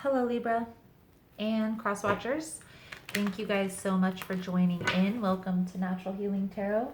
Hello, Libra and cross watchers. Thank you guys so much for joining in. Welcome to Natural Healing Tarot.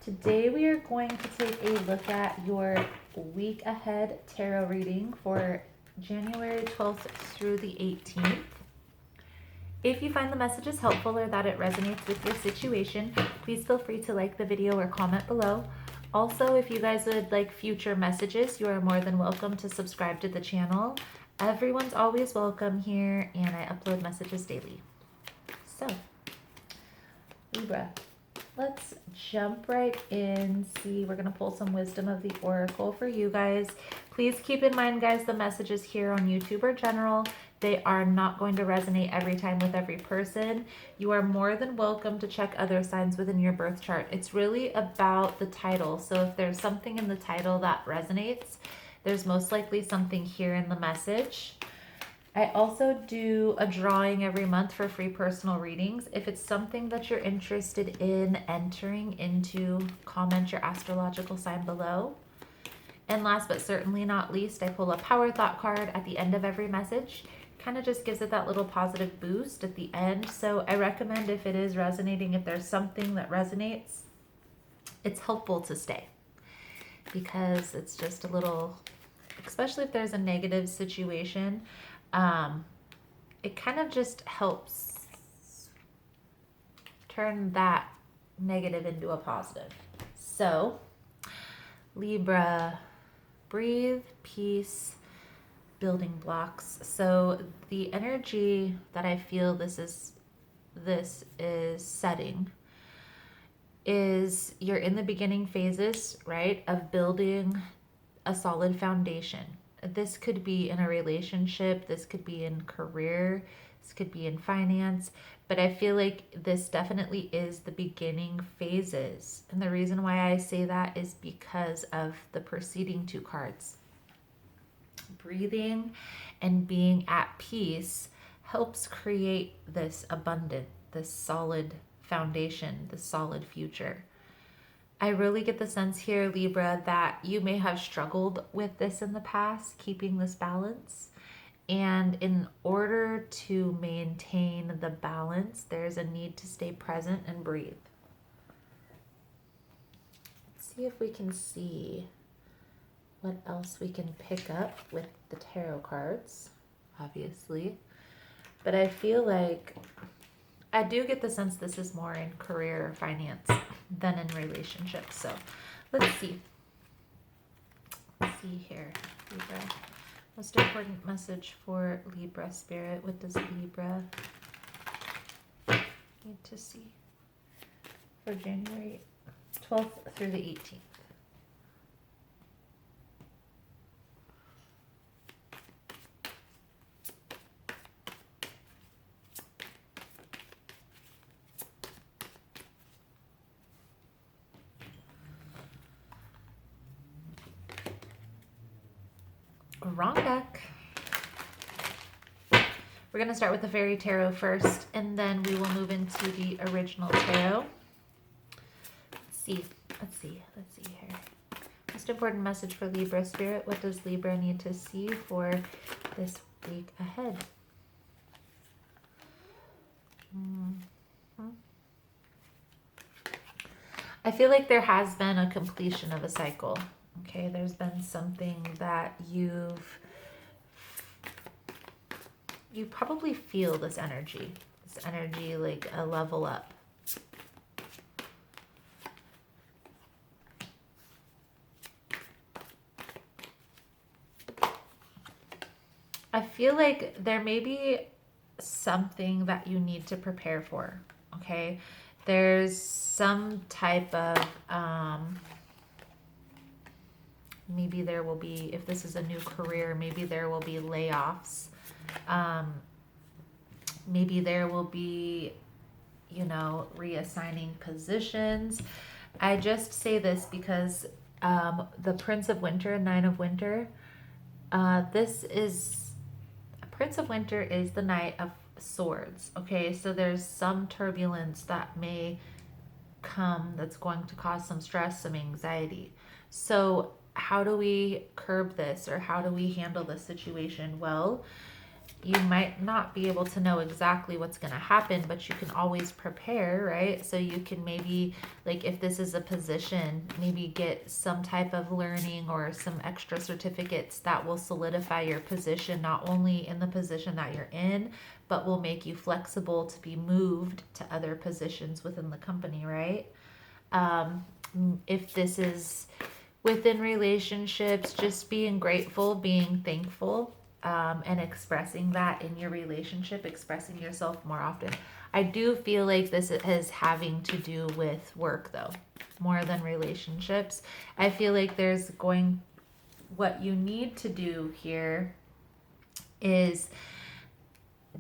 Today we are going to take a look at your week ahead tarot reading for January 12th through the 18th. If you find the messages helpful or that it resonates with your situation, please feel free to like the video or comment below. Also, if you guys would like future messages, you are more than welcome to subscribe to the channel. Everyone's always welcome here, and I upload messages daily. So, Libra, let's jump right in. See, we're going to pull some wisdom of the oracle for you guys. Please keep in mind, guys, the messages here on YouTube are general. They are not going to resonate every time with every person. You are more than welcome to check other signs within your birth chart. It's really about the title. So if there's something in the title that resonates, there's most likely something here in the message. I also do a drawing every month for free personal readings. If it's something that you're interested in entering into, comment your astrological sign below. And last but certainly not least, I pull a power thought card at the end of every message. Kind of just gives it that little positive boost at the end. So I recommend, if it is resonating, if there's something that resonates, it's helpful to stay, because it's just a little, especially if there's a negative situation, it kind of just helps turn that negative into a positive. So, Libra, breathe, peace, building blocks. So the energy that I feel this is setting is you're in the beginning phases, right, of building a solid foundation. This could be in a relationship, this could be in career, this could be in finance, but I feel like this definitely is the beginning phases. And the reason why I say that is because of the preceding two cards. Breathing and being at peace helps create this abundant, this solid foundation, this solid future. I really get the sense here, Libra, that you may have struggled with this in the past, keeping this balance. And in order to maintain the balance, there's a need to stay present and breathe. Let's see if we can see what else we can pick up with the tarot cards, obviously. But I feel like I do get the sense this is more in career or finance than in relationships. So let's see. Let's see here, Libra. Most important message for Libra spirit. What does Libra need to see for January 12th through the 18th? Wrong deck. We're going to start with the fairy tarot first, and then we will move into the original tarot. Let's see here. Most important message for Libra spirit. What does Libra need to see for this week ahead? I feel like there has been a completion of a cycle. Okay, there's been something that you probably feel this energy like a level up. I feel like there may be something that you need to prepare for, okay? There's some type of, maybe there will be, if this is a new career, maybe there will be layoffs. Maybe there will be, reassigning positions. I just say this because the Prince of Winter, Nine of Winter, Prince of Winter is the Knight of Swords. Okay, so there's some turbulence that may come that's going to cause some stress, some anxiety. So how do we curb this, or how do we handle this situation? Well, you might not be able to know exactly what's going to happen, but you can always prepare, right? So you can maybe, like, if this is a position, maybe get some type of learning or some extra certificates that will solidify your position, not only in the position that you're in, but will make you flexible to be moved to other positions within the company, right? If this is within relationships, just being grateful, being thankful, and expressing that in your relationship, expressing yourself more often. I do feel like this is having to do with work, though, more than relationships. I feel like what you need to do here is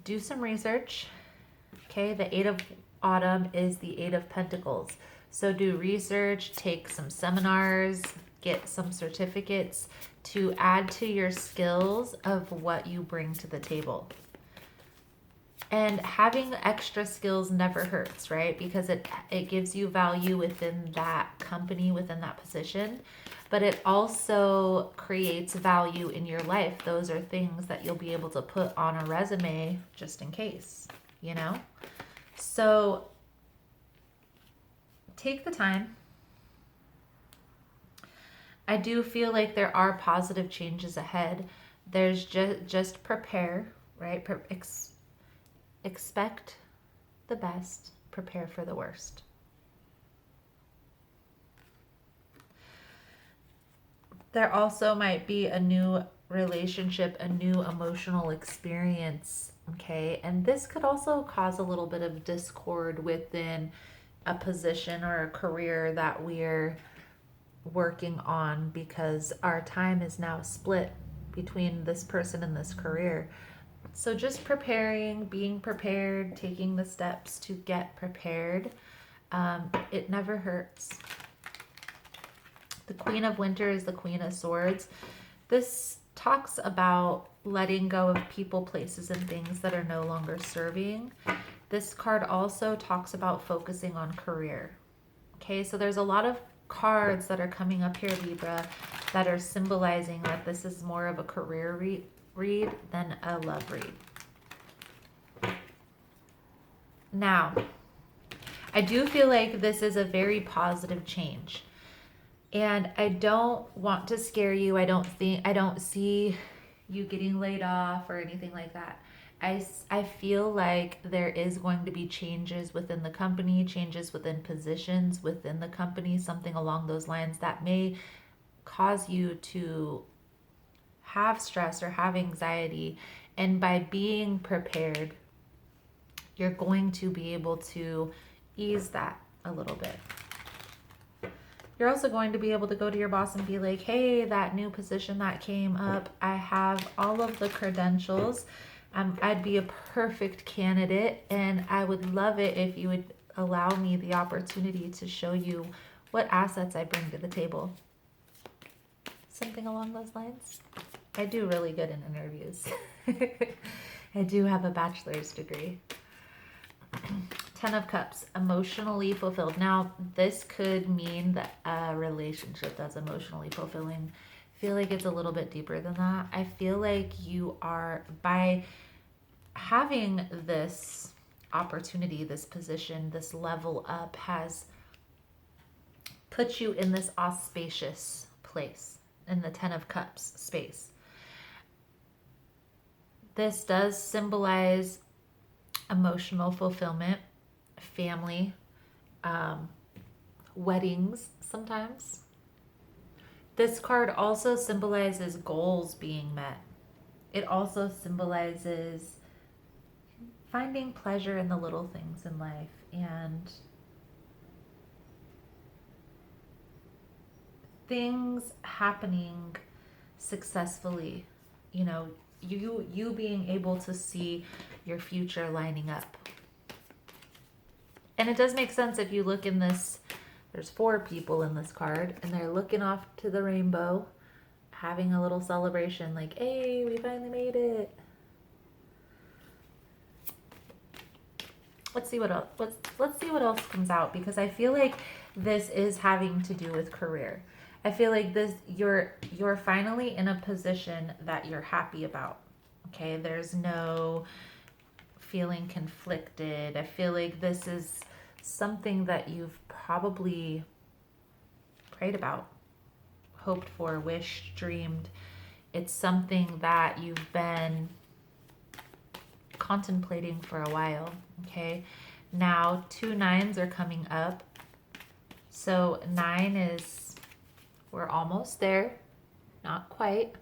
do some research. Okay, the Eight of Autumn is the Eight of Pentacles. So do research, take some seminars, get some certificates to add to your skills of what you bring to the table. And having extra skills never hurts, right? Because it gives you value within that company, within that position. But it also creates value in your life. Those are things that you'll be able to put on a resume just in case, you know? So take the time. I do feel like there are positive changes ahead. There's just prepare, right? Expect the best, prepare for the worst. There also might be a new relationship, a new emotional experience, okay? And this could also cause a little bit of discord within a position or a career that we're working on, because our time is now split between this person and this career. So just preparing, being prepared, taking the steps to get prepared, it never hurts. The Queen of Winter is the Queen of Swords. This talks about letting go of people, places, and things that are no longer serving. This card also talks about focusing on career. Okay, so there's a lot of cards that are coming up here, Libra, that are symbolizing that this is more of a career read than a love read. Now, I do feel like this is a very positive change. And I don't want to scare you. I don't see you getting laid off or anything like that. I feel like there is going to be changes within the company, changes within positions within the company, something along those lines that may cause you to have stress or have anxiety. And by being prepared, you're going to be able to ease that a little bit. You're also going to be able to go to your boss and be like, hey, that new position that came up, I have all of the credentials. I'd be a perfect candidate, and I would love it if you would allow me the opportunity to show you what assets I bring to the table. Something along those lines. I do really good in interviews. I do have a bachelor's degree. 10 of Cups, emotionally fulfilled. Now, this could mean that a relationship that's emotionally fulfilling. I feel like it's a little bit deeper than that. I feel like you are, by having this opportunity, this position, this level up, has put you in this auspicious place, in the 10 of Cups space. This does symbolize emotional fulfillment, family, weddings sometimes. This card also symbolizes goals being met. It also symbolizes finding pleasure in the little things in life and things happening successfully. You know, you being able to see your future lining up. And it does make sense if you look in this, there's 4 people in this card, and they're looking off to the rainbow, having a little celebration, like, hey, we finally made it. Let's see what else. Let's see what else comes out, because I feel like this is having to do with career. I feel like this you're finally in a position that you're happy about. Okay, there's no feeling conflicted. I feel like this is something that you've probably prayed about, hoped for, wished, dreamed. It's something that you've been contemplating for a while. Okay, now 2 9s are coming up. So 9 is, we're almost there, not quite.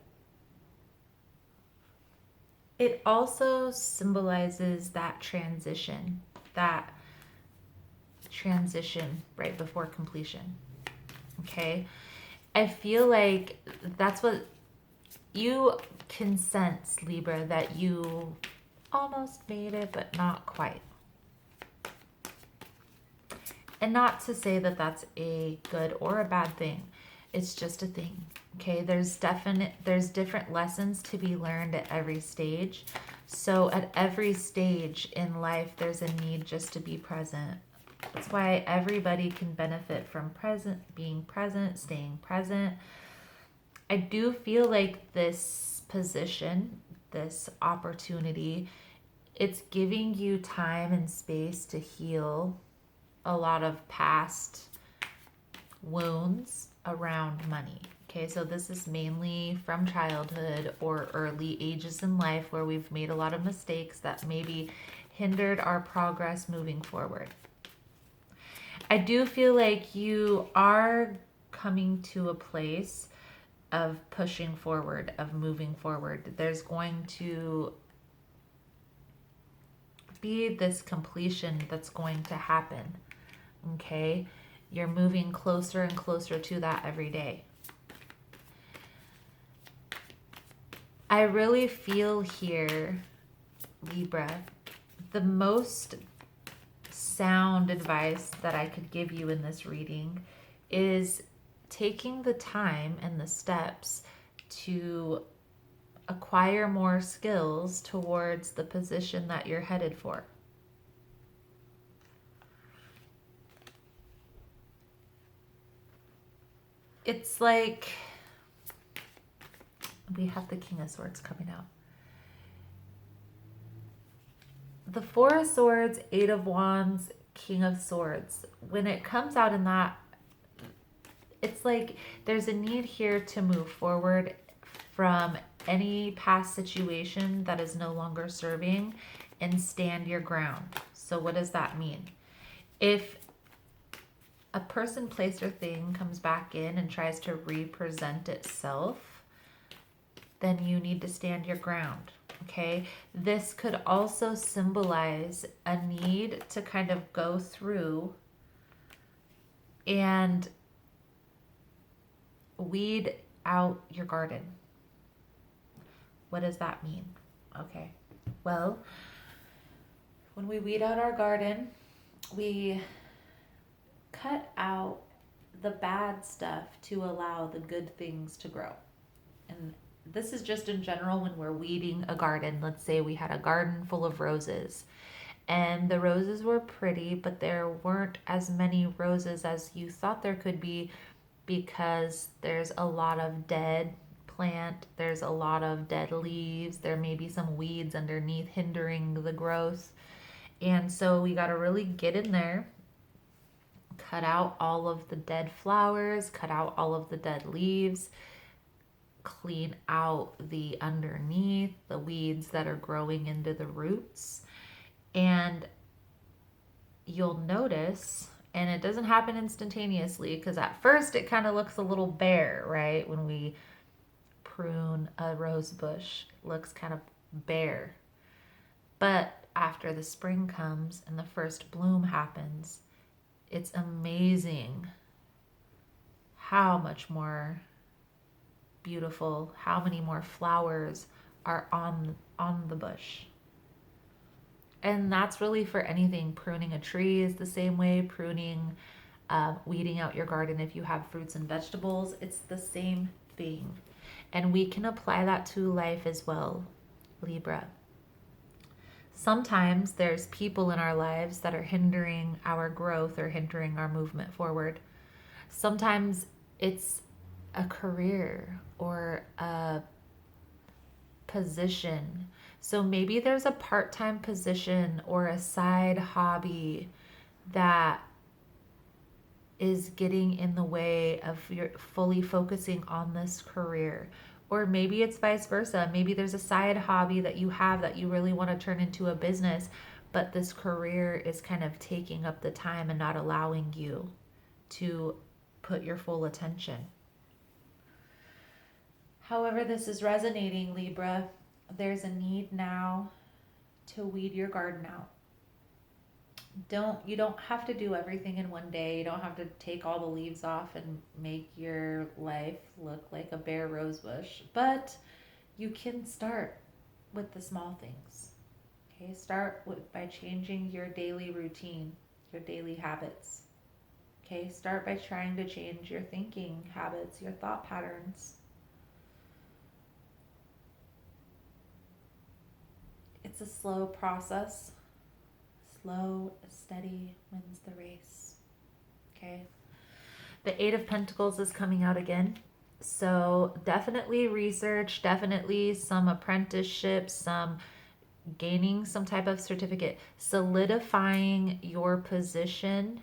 It also symbolizes that transition right before completion. Okay, I feel like that's what you can sense, Libra, that you almost made it, but not quite. And not to say that that's a good or a bad thing. It's just a thing. Okay, there's different lessons to be learned at every stage. So at every stage in life, there's a need just to be present. That's why everybody can benefit from being present, staying present. I do feel like this position, this opportunity, it's giving you time and space to heal a lot of past wounds around money. Okay, so this is mainly from childhood or early ages in life where we've made a lot of mistakes that maybe hindered our progress moving forward. I do feel like you are coming to a place of pushing forward, of moving forward. There's going to be this completion that's going to happen. Okay, you're moving closer and closer to that every day. I really feel here, Libra, the most sound advice that I could give you in this reading is taking the time and the steps to acquire more skills towards the position that you're headed for. It's like we have the King of Swords coming out. The Four of Swords, Eight of Wands, King of Swords. When it comes out in that, it's like there's a need here to move forward from any past situation that is no longer serving and stand your ground. So what does that mean? If a person, place, or thing comes back in and tries to represent itself, then you need to stand your ground. Okay, this could also symbolize a need to kind of go through and weed out your garden. What does that mean? Okay, well, when we weed out our garden, we cut out the bad stuff to allow the good things to grow. And this is just in general when we're weeding a garden. Let's say we had a garden full of roses and the roses were pretty, but there weren't as many roses as you thought there could be because there's a lot of dead plant, there's a lot of dead leaves, there may be some weeds underneath hindering the growth. And so we got to really get in there, cut out all of the dead flowers, cut out all of the dead leaves, clean out the underneath, the weeds that are growing into the roots. And you'll notice, and it doesn't happen instantaneously because at first it kind of looks a little bare, right? When we prune a rose bush, it looks kind of bare. But after the spring comes and the first bloom happens, it's amazing how much more beautiful, how many more flowers are on the bush. And that's really for anything. Pruning a tree is the same way. Pruning, weeding out your garden if you have fruits and vegetables, it's the same thing. And we can apply that to life as well, Libra. Sometimes there's people in our lives that are hindering our growth or hindering our movement forward. Sometimes it's a career or position. So maybe there's a part-time position or a side hobby that is getting in the way of your fully focusing on this career. Or maybe it's vice versa. Maybe there's a side hobby that you have that you really want to turn into a business, but this career is kind of taking up the time and not allowing you to put your full attention. However this is resonating, Libra, there's a need now to weed your garden out. You don't have to do everything in one day. You don't have to take all the leaves off and make your life look like a bare rose bush, but you can start with the small things. Okay, by changing your daily routine, your daily habits. Okay, start by trying to change your thinking habits, your thought patterns. It's a slow process. Slow, steady wins the race. Okay. The Eight of Pentacles is coming out again. So definitely research, definitely some apprenticeship, some gaining some type of certificate, solidifying your position,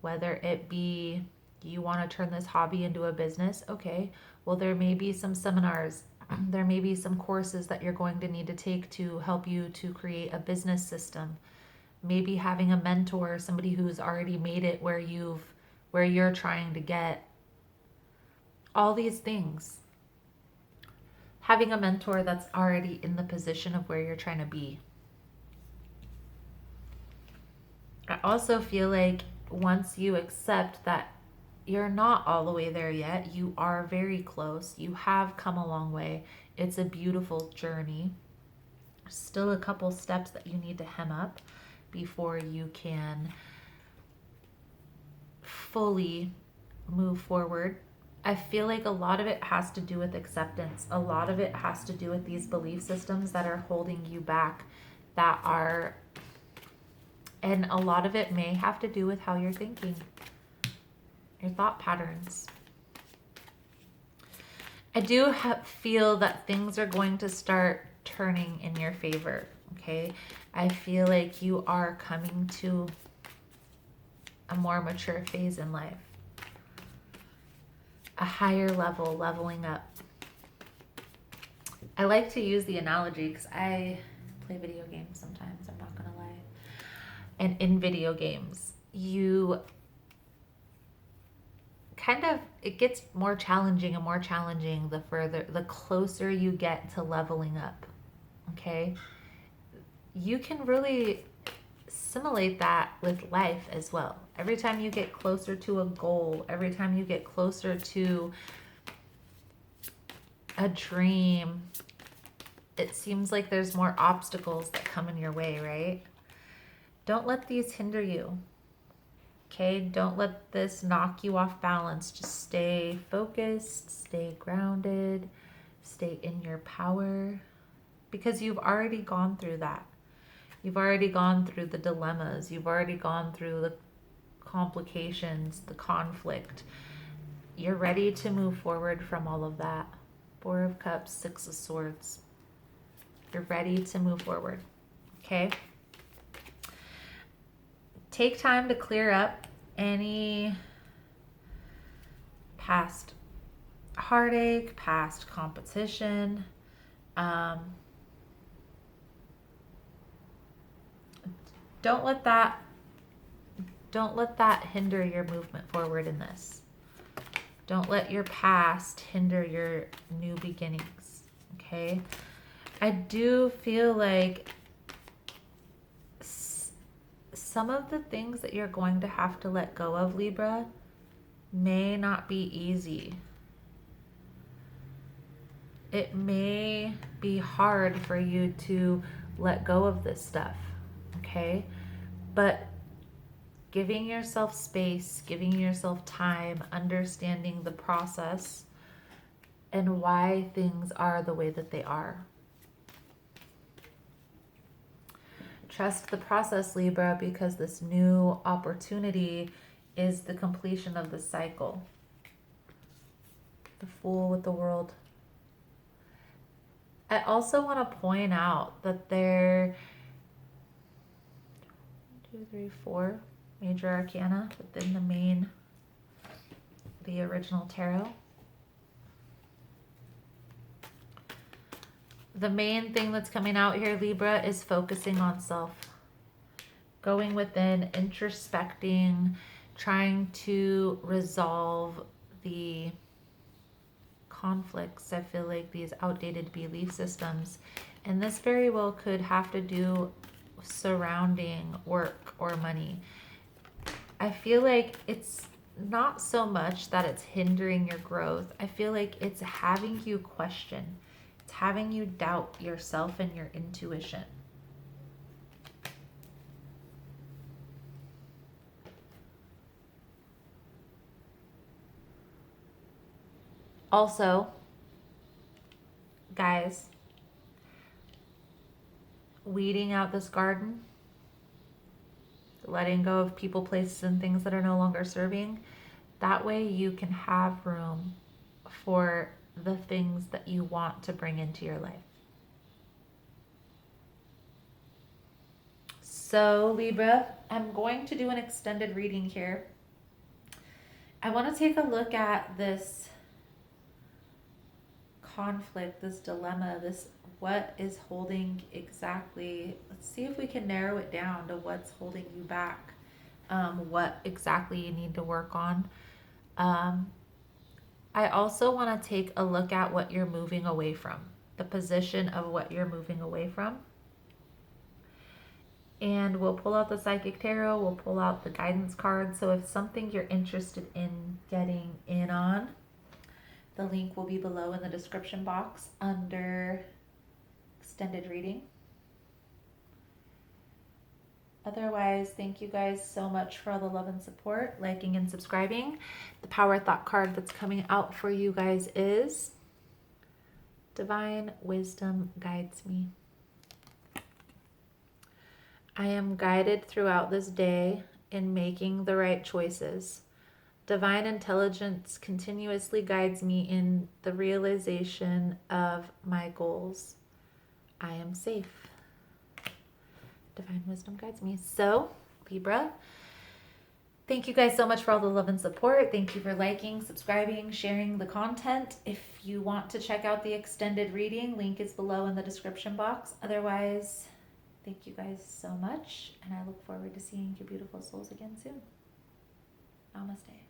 whether it be you want to turn this hobby into a business. Okay. Well, there may be some seminars. There may be some courses that you're going to need to take to help you to create a business system. Maybe having a mentor, somebody who's already made it where you're trying to get. All these things. Having a mentor that's already in the position of where you're trying to be. I also feel like once you accept that you're not all the way there yet, you are very close. You have come a long way. It's a beautiful journey. Still a couple steps that you need to hem up before you can fully move forward. I feel like a lot of it has to do with acceptance. A lot of it has to do with these belief systems that are holding you back, and a lot of it may have to do with how you're thinking, your thought patterns. I do feel that things are going to start turning in your favor, okay? I feel like you are coming to a more mature phase in life. A higher level, leveling up. I like to use the analogy because I play video games sometimes, I'm not going to lie. And in video games, it gets more challenging and more challenging the closer you get to leveling up, okay? You can really simulate that with life as well. Every time you get closer to a goal, every time you get closer to a dream, it seems like there's more obstacles that come in your way, right? Don't let these hinder you. Okay, don't let this knock you off balance. Just stay focused, stay grounded, stay in your power, because you've already gone through that. You've already gone through the dilemmas. You've already gone through the complications, the conflict. You're ready to move forward from all of that. Four of Cups, Six of Swords. You're ready to move forward, okay? Take time to clear up any past heartache, past competition. Don't let that hinder your movement forward in this. Don't let your past hinder your new beginnings, okay? I do feel like some of the things that you're going to have to let go of, Libra, may not be easy. It may be hard for you to let go of this stuff, okay? But giving yourself space, giving yourself time, understanding the process and why things are the way that they are. Trust the process, Libra, because this new opportunity is the completion of the cycle. The Fool with the World. I also want to point out that there 2, 3, 4 major arcana within the original tarot. The main thing that's coming out here, Libra, is focusing on self. Going within, introspecting, trying to resolve the conflicts. I feel like these outdated belief systems. And this very well could have to do surrounding work or money. I feel like it's not so much that it's hindering your growth. I feel like it's having you question. It's having you doubt yourself and your intuition. Also, guys, weeding out this garden, letting go of people, places, and things that are no longer serving. That way you can have room for the things that you want to bring into your life. So Libra, I'm going to do an extended reading here. I want to take a look at this conflict, this dilemma, this what is holding exactly. Let's see if we can narrow it down to what's holding you back, what exactly you need to work on. I also want to take a look at what you're moving away from, the position of what you're moving away from. And we'll pull out the Psychic Tarot, we'll pull out the guidance card. So if something you're interested in getting in on, the link will be below in the description box under extended reading. Otherwise, thank you guys so much for all the love and support, liking and subscribing. The Power Thought card that's coming out for you guys is Divine Wisdom Guides Me. I am guided throughout this day in making the right choices. Divine intelligence continuously guides me in the realization of my goals. I am safe. Divine wisdom guides me. So, Libra, thank you guys so much for all the love and support. Thank you for liking, subscribing, sharing the content. If you want to check out the extended reading, link is below in the description box. Otherwise, thank you guys so much, and I look forward to seeing your beautiful souls again soon. Namaste.